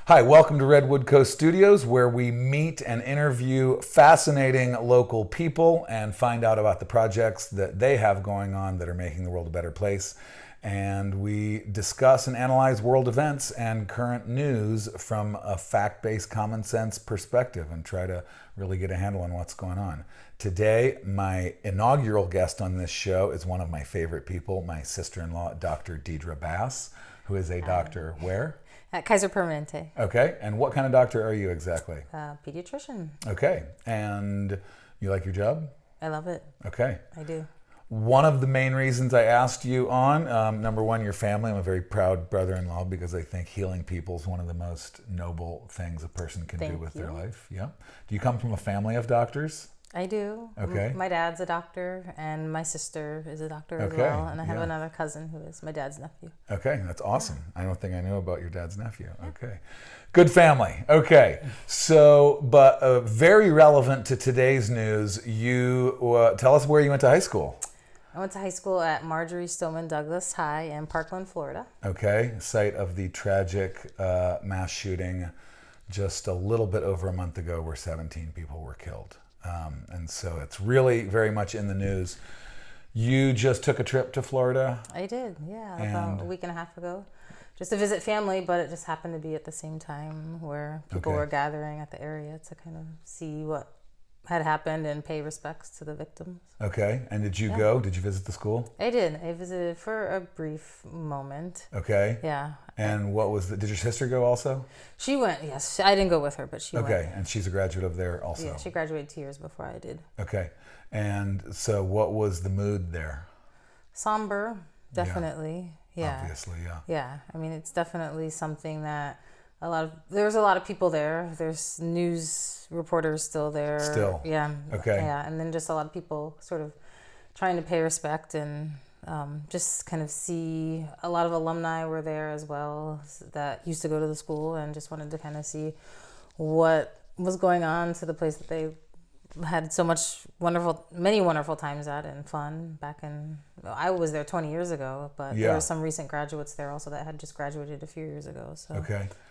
Hi, welcome to Redwood Coast Studios, where we meet and interview fascinating local people and find out about the projects that they have going on that are making the world a better place. And we discuss and analyze world events and current news from a fact-based, common sense perspective and try to really get a handle on what's going on. Today, my inaugural guest on this show is one of my favorite people, my sister-in-law, Dr. Deidre Bass, who is a doctor where? At Kaiser Permanente. Okay, and what kind of doctor are you exactly? Pediatrician. Okay, and you like your job? I love it. Okay. I do. One of the main reasons I asked you on, number one, your family. I'm a very proud brother-in-law because I think healing people is one of the most noble things a person can do with their life. Yeah. Do you come from a family of doctors? I do. Okay. My dad's a doctor, and my sister is a doctor as well. And I have another cousin who is my dad's nephew. Okay, that's awesome. I don't think I knew about your dad's nephew. Okay. Good family. Okay. So, but very relevant to today's news, you tell us where you went to high school. I went to high school at Marjorie Stoneman Douglas High in Parkland, Florida. Okay, site of the tragic mass shooting just a little bit over a month ago where 17 people were killed. And so it's really very much in the news. You just took a trip to Florida? I did, yeah, about a week and a half ago. Just to visit family, but it just happened to be at the same time where people were gathering at the area to kind of see what had happened and pay respects to the victims. Okay, and did you go? Did you visit the school? I did. I visited for a brief moment. Okay. Yeah. And what was did your sister go also? She went, yes. I didn't go with her, but she went. Okay, and she's a graduate of there also? Yeah, she graduated 2 years before I did. Okay, and so what was the mood there? Somber, definitely. Yeah. Obviously, yeah. Yeah, I mean, it's definitely something that there's a lot of people there. There's news reporters still there. Still? Yeah. Okay. Yeah, and then just a lot of people sort of trying to pay respect and just kind of see. A lot of alumni were there as well that used to go to the school and just wanted to kind of see what was going on to the place that they had so many wonderful times at and fun back in. I was there 20 years ago, but there were some recent graduates there also that had just graduated a few years ago. So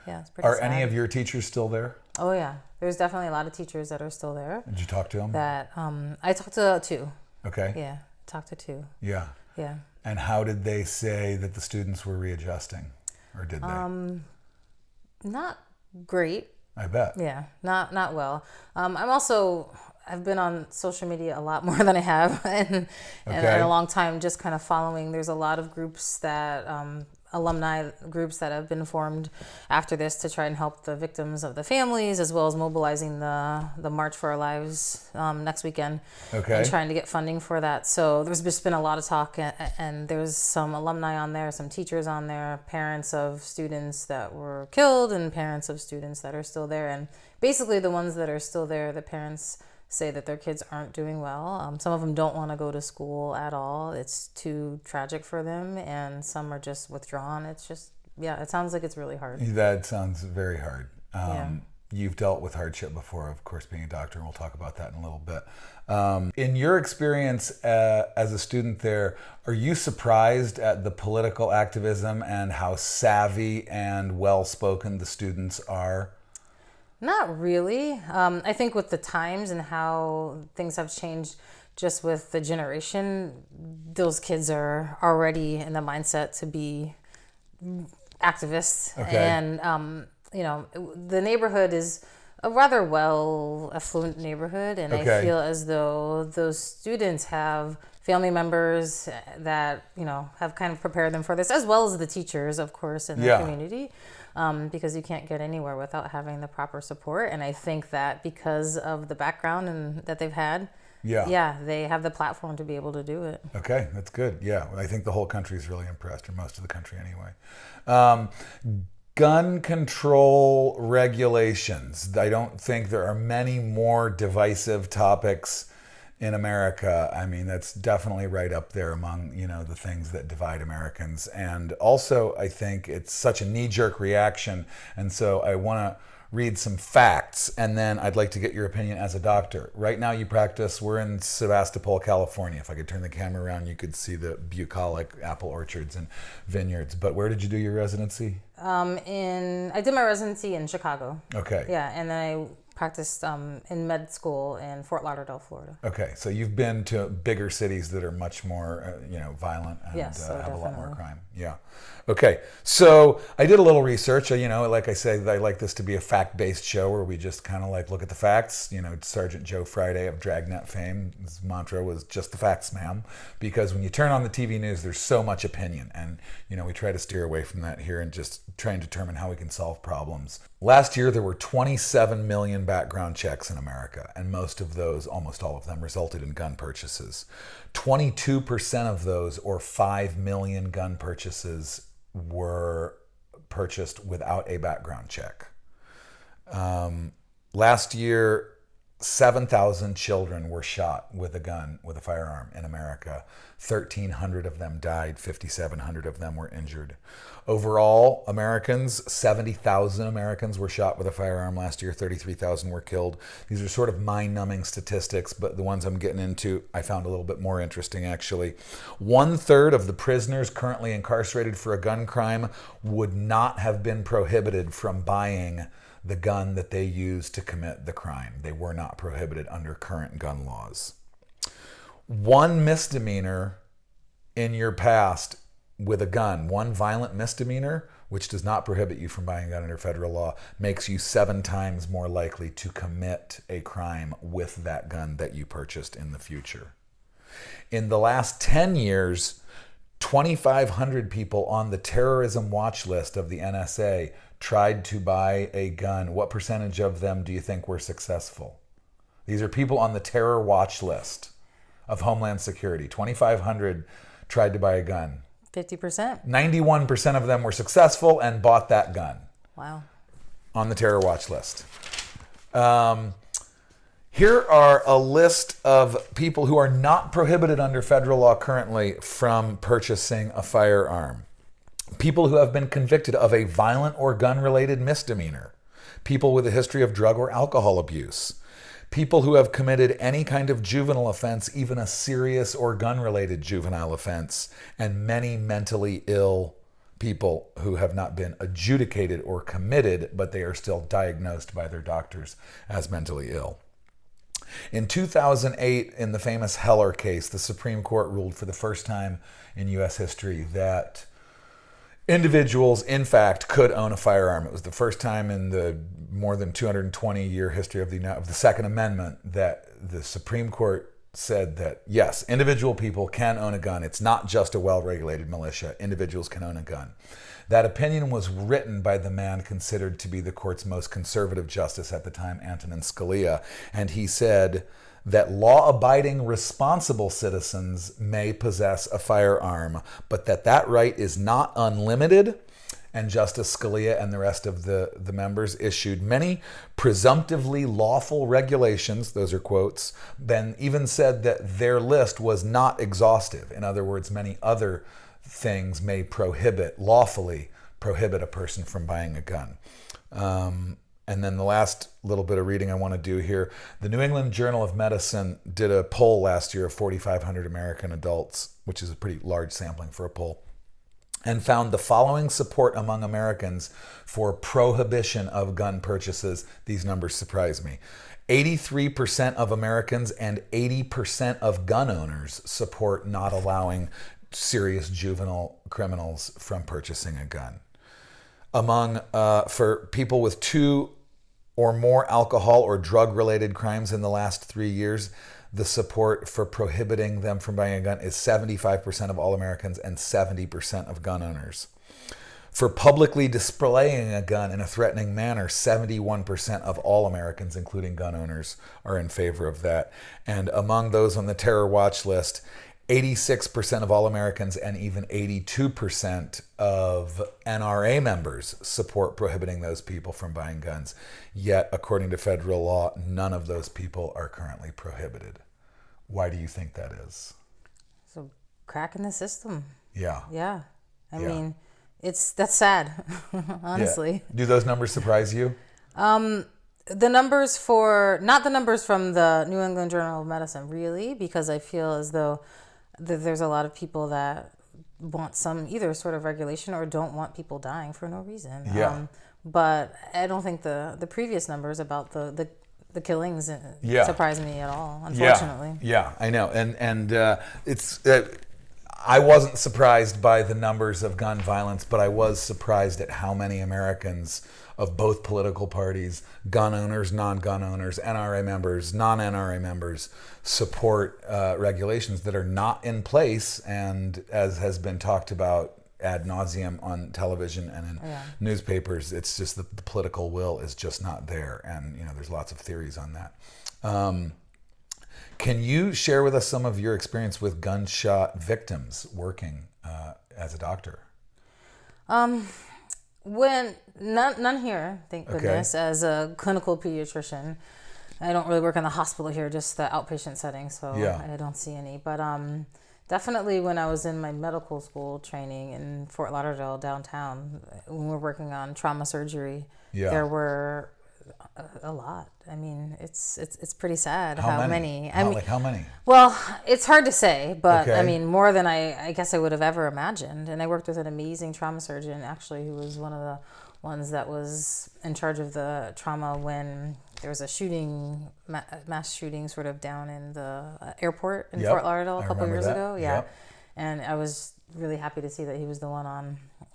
yeah, it's pretty. Are sad. any of your teachers still there? Oh yeah, there's definitely a lot of teachers that are still there. Did you talk to them? That I talked to 2. Okay. Yeah, talked to 2. Yeah. Yeah. And how did they say that the students were readjusting, or did they? Not great. I bet. Yeah, not well. I've been on social media a lot more than I have in a long time, just kind of following. There's a lot of groups that, alumni groups that have been formed after this to try and help the victims of the families, as well as mobilizing the March for Our Lives next weekend and trying to get funding for that. So there's just been a lot of talk, and there's some alumni on there, some teachers on there, parents of students that were killed and parents of students that are still there. And basically the ones that are still there, the parents say that their kids aren't doing well. Some of them don't want to go to school at all. It's too tragic for them, and some are just withdrawn. It's just, it sounds like it's really hard. That sounds very hard. You've dealt with hardship before, of course, being a doctor, and we'll talk about that in a little bit. In your experience as a student there, are you surprised at the political activism and how savvy and well-spoken the students are? Not really. I think with the times and how things have changed just with the generation, those kids are already in the mindset to be activists. And, the neighborhood is a rather well affluent neighborhood. And I feel as though those students have family members that, have kind of prepared them for this, as well as the teachers, of course, in the community. Because you can't get anywhere without having the proper support. And I think that because of the background that they've had, they have the platform to be able to do it. Okay, that's good. Yeah, I think the whole country is really impressed, or most of the country anyway. Gun control regulations. I don't think there are many more divisive topics in America. I mean, that's definitely right up there among, the things that divide Americans. And also, I think it's such a knee-jerk reaction. And so I want to read some facts, and then I'd like to get your opinion as a doctor. Right now you practice, we're in Sebastopol, California. If I could turn the camera around, you could see the bucolic apple orchards and vineyards. But where did you do your residency? I did my residency in Chicago. Okay. Yeah, and then I practiced in med school in Fort Lauderdale, Florida. Okay, so you've been to bigger cities that are much more, violent and Yes, so have a lot more definitely. crime. Yeah. Okay, so I did a little research. Like I say, I like this to be a fact-based show where we just kind of like look at the facts. Sergeant Joe Friday of Dragnet fame, his mantra was "just the facts, ma'am," because when you turn on the TV news, there's so much opinion, and we try to steer away from that here and just try and determine how we can solve problems. Last year, there were 27 million background checks in America, and most of those, almost all of them, resulted in gun purchases. 22% of those, or 5 million gun purchases, were purchased without a background check. Last year, 7,000 children were shot with a gun, with a firearm in America. 1,300 of them died, 5,700 of them were injured. Overall, 70,000 Americans were shot with a firearm last year, 33,000 were killed. These are sort of mind-numbing statistics, but the ones I'm getting into I found a little bit more interesting, actually. 1/3 of the prisoners currently incarcerated for a gun crime would not have been prohibited from buying the gun that they used to commit the crime. They were not prohibited under current gun laws. One misdemeanor in your past with a gun, one violent misdemeanor, which does not prohibit you from buying a gun under federal law, makes you 7 times more likely to commit a crime with that gun that you purchased in the future. In the last 10 years, 2,500 people on the terrorism watch list of the NSA tried to buy a gun. What percentage of them do you think were successful? These are people on the terror watch list of Homeland Security. 2,500 tried to buy a gun. 50%. 91% of them were successful and bought that gun. Wow. On the terror watch list. Here are a list of people who are not prohibited under federal law currently from purchasing a firearm. People who have been convicted of a violent or gun-related misdemeanor. People with a history of drug or alcohol abuse. People who have committed any kind of juvenile offense, even a serious or gun-related juvenile offense, and many mentally ill people who have not been adjudicated or committed, but they are still diagnosed by their doctors as mentally ill. In 2008, in the famous Heller case, the Supreme Court ruled for the first time in U.S. history that individuals, in fact, could own a firearm. It was the first time in the more than 220-year history of the Second Amendment that the Supreme Court said that, yes, individual people can own a gun. It's not just a well-regulated militia. Individuals can own a gun. That opinion was written by the man considered to be the court's most conservative justice at the time, Antonin Scalia, and he said that law-abiding, responsible citizens may possess a firearm, but that right is not unlimited. And Justice Scalia and the rest of the members issued many presumptively lawful regulations, those are quotes, then even said that their list was not exhaustive. In other words, many other things may lawfully prohibit a person from buying a gun. And then the last little bit of reading I want to do here, the New England Journal of Medicine did a poll last year of 4,500 American adults, which is a pretty large sampling for a poll, and found the following support among Americans for prohibition of gun purchases. These numbers surprise me. 83% of Americans and 80% of gun owners support not allowing serious juvenile criminals from purchasing a gun. For people with 2 or more alcohol or drug-related crimes in the last 3 years, the support for prohibiting them from buying a gun is 75% of all Americans and 70% of gun owners. For publicly displaying a gun in a threatening manner, 71% of all Americans, including gun owners, are in favor of that. And among those on the terror watch list, 86% of all Americans and even 82% of NRA members support prohibiting those people from buying guns. Yet, according to federal law, none of those people are currently prohibited. Why do you think that is? So, crack in the system. Yeah. Yeah. I mean, that's sad, honestly. Yeah. Do those numbers surprise you? The numbers not the numbers from the New England Journal of Medicine, really, because I feel as though there's a lot of people that want some either sort of regulation or don't want people dying for no reason. Yeah. But I don't think the previous numbers about the killings surprise me at all, unfortunately. Yeah, I know. And it's I wasn't surprised by the numbers of gun violence, but I was surprised at how many Americans of both political parties, gun owners, non-gun owners, NRA members, non-NRA members, support regulations that are not in place, and as has been talked about ad nauseum on television and in newspapers, it's just the political will is just not there, and there's lots of theories on that. Can you share with us some of your experience with gunshot victims working as a doctor? When none here, thank goodness. As a clinical pediatrician, I don't really work in the hospital here, just the outpatient setting, so I don't see any. But definitely when I was in my medical school training in Fort Lauderdale downtown, when we were working on trauma surgery, there were a lot. I mean, it's pretty sad how many. How many? Well, it's hard to say, but I mean, more than I guess I would have ever imagined. And I worked with an amazing trauma surgeon, actually, who was one of the ones that was in charge of the trauma when there was a shooting, mass shooting sort of down in the airport in Fort Lauderdale a couple years ago. Yeah. And I was really happy to see that he was the one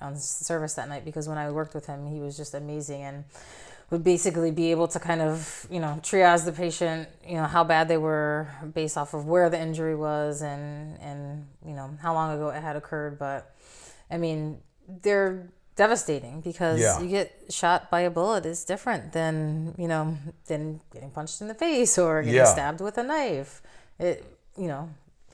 on service that night, because when I worked with him, he was just amazing and would basically be able to kind of, triage the patient, how bad they were based off of where the injury was and how long ago it had occurred. But I mean, they're devastating because you get shot by a bullet is different than getting punched in the face or getting stabbed with a knife. It,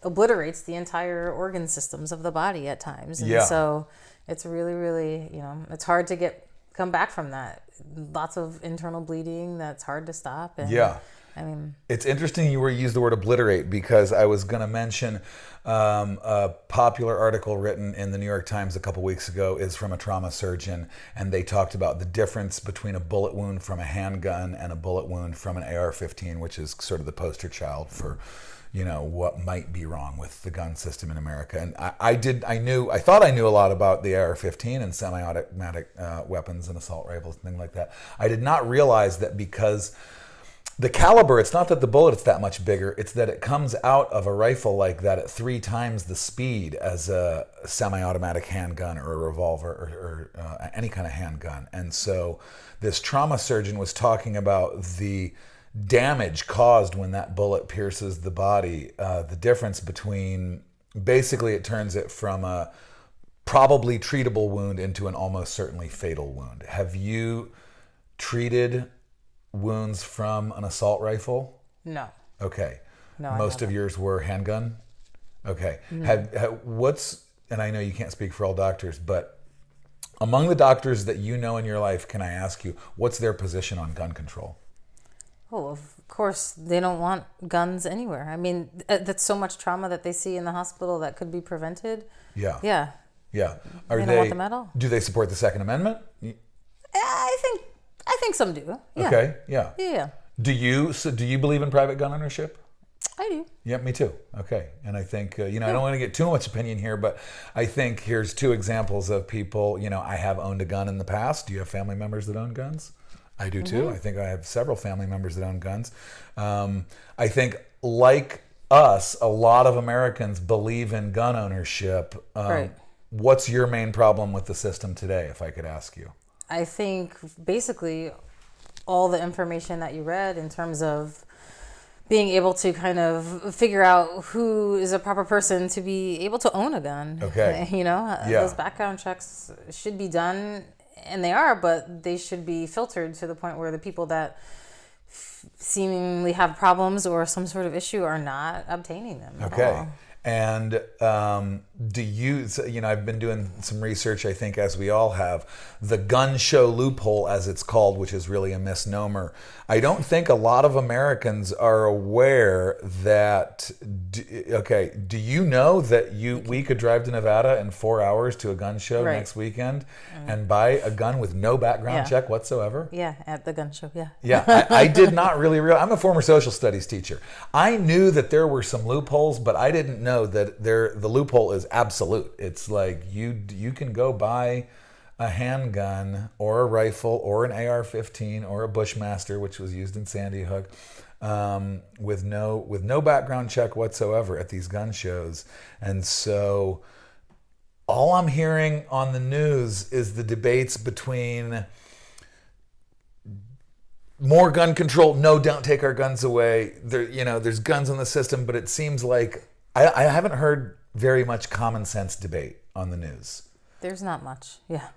obliterates the entire organ systems of the body at times. And so it's really, really, it's hard to come back from that. Lots of internal bleeding that's hard to stop. And, I mean, it's interesting you use the word obliterate, because I was going to mention a popular article written in the New York Times a couple weeks ago is from a trauma surgeon, and they talked about the difference between a bullet wound from a handgun and a bullet wound from an AR-15, which is sort of the poster child for what might be wrong with the gun system in America. And I thought I knew a lot about the AR-15 and semi-automatic weapons and assault rifles and things like that. I did not realize that because the caliber, it's not that the bullet is that much bigger, it's that it comes out of a rifle like that at 3 times the speed as a semi-automatic handgun or a revolver or any kind of handgun. And so this trauma surgeon was talking about the damage caused when that bullet pierces the body, the difference between, basically it turns it from a probably treatable wound into an almost certainly fatal wound. Have you treated wounds from an assault rifle? No. Okay. No, most of yours were handgun? Okay. Mm-hmm. And I know you can't speak for all doctors, but among the doctors that you know in your life, can I ask you, what's their position on gun control? Oh, of course, they don't want guns anywhere. I mean, that's so much trauma that they see in the hospital that could be prevented. Yeah. Yeah. Yeah. They don't want them at all. Do they support the Second Amendment? I think some do. Yeah. Okay. Yeah. Yeah. Do you believe in private gun ownership? I do. Yeah, me too. Okay. And I think, I don't want to get too much opinion here, but I think here's 2 examples of people, I have owned a gun in the past. Do you have family members that own guns? I do too. Mm-hmm. I think I have several family members that own guns. I think, like us, a lot of Americans believe in gun ownership. Right. What's your main problem with the system today, if I could ask you? I think basically all the information that you read in terms of being able to kind of figure out who is a proper person to be able to own a gun. Okay. Those background checks should be done. And they are, but they should be filtered to the point where the people that seemingly have problems or some sort of issue are not obtaining them. Okay. At all. And do you, I've been doing some research, I think, as we all have, the gun show loophole, as it's called, which is really a misnomer. I don't think a lot of Americans are aware that, do you know that we could drive to Nevada in 4 hours to a gun show next weekend and buy a gun with no background check whatsoever? Yeah, at the gun show, yeah. Yeah, I did not really realize. I'm a former social studies teacher. I knew that there were some loopholes, but I didn't know that the loophole is is absolute. It's like you can go buy a handgun or a rifle or an AR-15 or a Bushmaster, which was used in Sandy Hook, with no background check whatsoever at these gun shows. And so all I'm hearing on the news is the debates between more gun control. No, don't take our guns away. There's guns in the system, but it seems like I haven't heard very much common sense debate on the news. There's not much. Yeah.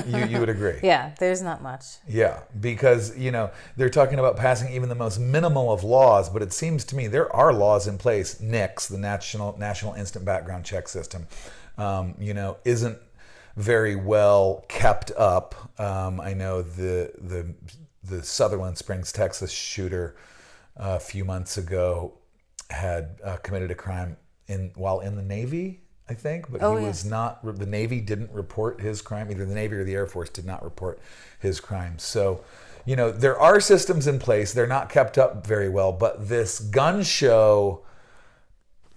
You would agree? Yeah, there's not much. Yeah, because, they're talking about passing even the most minimal of laws, but it seems to me there are laws in place. NICS, the National Instant Background Check System, isn't very well kept up. I know the Sutherland Springs, Texas shooter a few months ago had committed a crime while in the Navy, I think, but was not. The Navy didn't report his crime. Either the Navy or the Air Force did not report his crime. So, there are systems in place. They're not kept up very well. But this gun show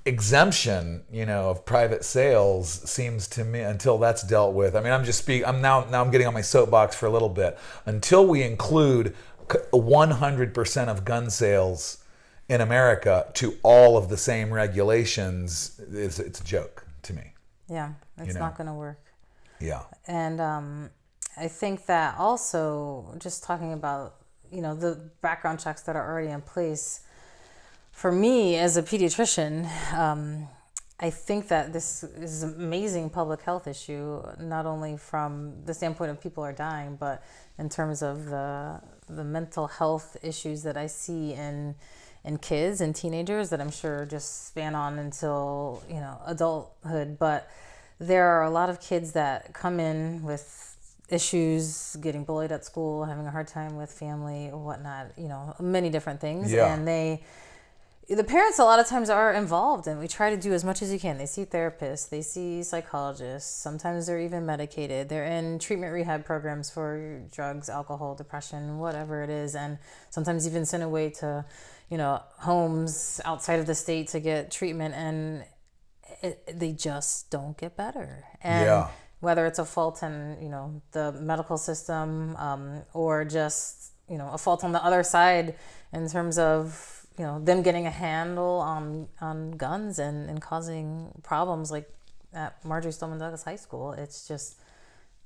exemption, of private sales seems to me, until that's dealt with. I mean, I'm getting on my soapbox for a little bit. Until we include 100% of gun sales in America to all of the same regulations, it's a joke to me. Yeah, it's not going to work. Yeah. And I think that also, just talking about, the background checks that are already in place, for me as a pediatrician, I think that this is an amazing public health issue, not only from the standpoint of people are dying, but in terms of the mental health issues that I see in kids and teenagers that I'm sure just span on until, adulthood. But there are a lot of kids that come in with issues, getting bullied at school, having a hard time with family or whatnot, many different things. Yeah. And the parents a lot of times are involved, and we try to do as much as you can. They see therapists, they see psychologists, sometimes they're even medicated. They're in treatment rehab programs for drugs, alcohol, depression, whatever it is, and sometimes even sent away to, homes outside of the state to get treatment, and they just don't get better. And whether it's a fault in, the medical system, or just, a fault on the other side in terms of, them getting a handle on guns and causing problems like at Marjorie Stoneman Douglas High School. It's just,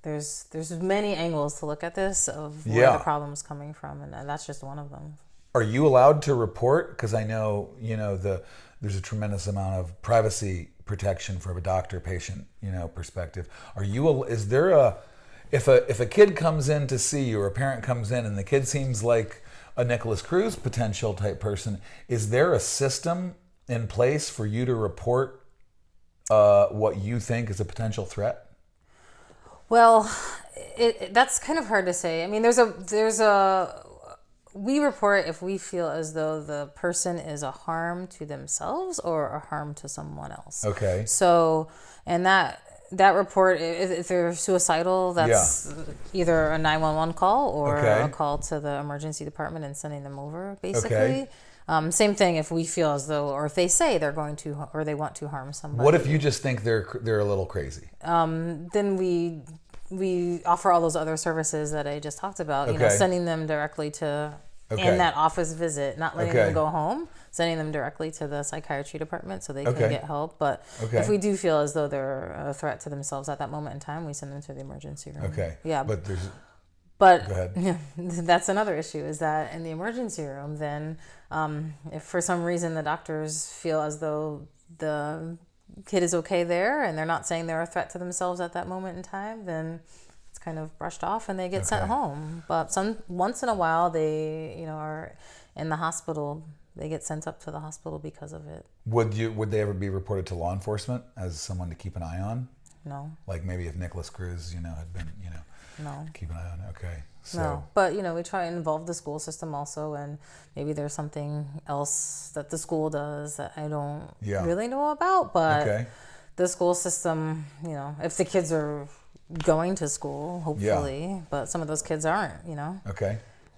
there's many angles to look at this of where the problem's coming from, and that's just one of them. Are you allowed to report? Because I know, there's a tremendous amount of privacy protection from a doctor-patient, perspective. Is there if a kid comes in to see you, or a parent comes in and the kid seems like a Nicholas Cruz potential type person, is there a system in place for you to report what you think is a potential threat? Well, that's kind of hard to say. I mean, we report if we feel as though the person is a harm to themselves or a harm to someone else. Okay. So, and that report, if they're suicidal, that's either a 911 call or a call to the emergency department and sending them over, basically. Okay. Same thing if we feel as though, or if they say they're going to, or they want to harm somebody. What if you just think they're a little crazy? Then we offer all those other services that I just talked about, sending them directly to in that office visit, not letting them go home, sending them directly to the psychiatry department so they can get help. But if we do feel as though they're a threat to themselves at that moment in time, we send them to the emergency room. Okay. Yeah. But go ahead. Yeah, that's another issue, is that in the emergency room, then if for some reason the doctors feel as though the kid is okay there and they're not saying they're a threat to themselves at that moment in time, then it's kind of brushed off and they get sent home. But once in a while they are in the hospital, they get sent up to the hospital because of it. Would they ever be reported to law enforcement as someone to keep an eye on? No. Like maybe if Nicholas Cruz had been no, keep an eye on. Okay. So. No, but we try and involve the school system also, and maybe there's something else that the school does that I don't really know about. But the school system, if the kids are going to school, hopefully, but some of those kids aren't, Okay.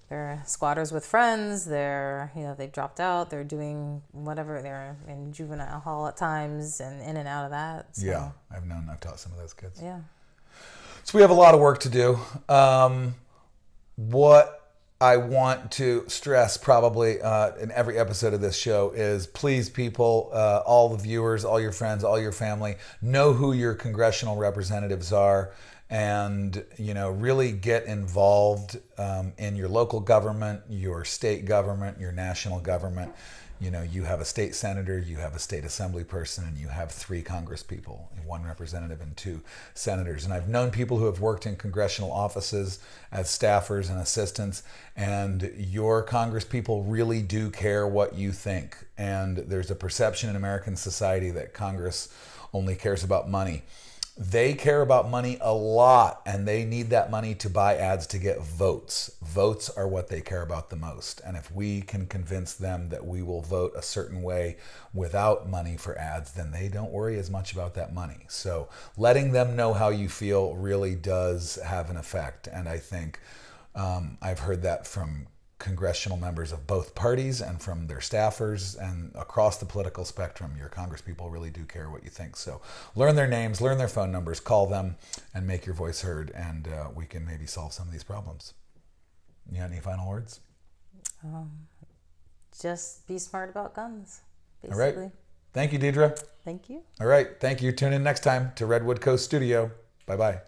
they're squatters with friends. They're, they've dropped out. They're doing whatever. They're in juvenile hall at times and in and out of that. So, Yeah, I've taught some of those kids. Yeah. So we have a lot of work to do. What I want to stress probably in every episode of this show is, please, people, all the viewers, all your friends, all your family, know who your congressional representatives are, and really get involved in your local government, your state government, your national government. You have a state senator, you have a state assembly person, and you have 3 Congress people, 1 representative and 2 senators. And I've known people who have worked in congressional offices as staffers and assistants, and your Congress people really do care what you think. And there's a perception in American society that Congress only cares about money. They care about money a lot, and they need that money to buy ads to get votes. Votes are what they care about the most. And if we can convince them that we will vote a certain way without money for ads, then they don't worry as much about that money. So letting them know how you feel really does have an effect. And I think I've heard that from congressional members of both parties and from their staffers, and across the political spectrum, your congresspeople really do care what you think. So learn their names, learn their phone numbers, call them, and make your voice heard, and we can maybe solve some of these problems. You got any final words? Just be smart about guns, basically. All right. Thank you, Deidre. Thank you. All right. Thank you. Tune in next time to Redwood Coast Studio. Bye-bye.